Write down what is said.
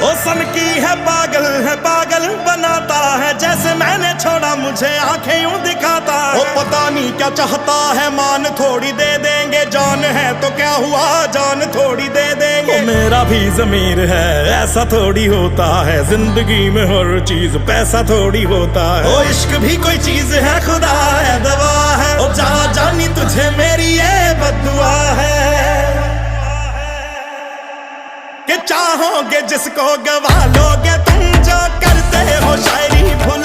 ओ सन की है पागल बनाता है, जैसे मैंने छोड़ा मुझे आंखें यूं दिखाता है। ओ पता नहीं क्या चाहता है, मान थोड़ी दे देंगे, जान है तो क्या हुआ, जान थोड़ी दे देंगे। ओ मेरा भी ज़मीर है, ऐसा थोड़ी होता है, जिंदगी में हर चीज पैसा थोड़ी होता है। ओ इश्क भी कोई चीज है, खुदा है दवा है, ओ जा जानी तुझे मेरी ये बद्दुआ है कि चाहोगे जिसको गवा लोगे तुम, जो करते हो शायरी भुला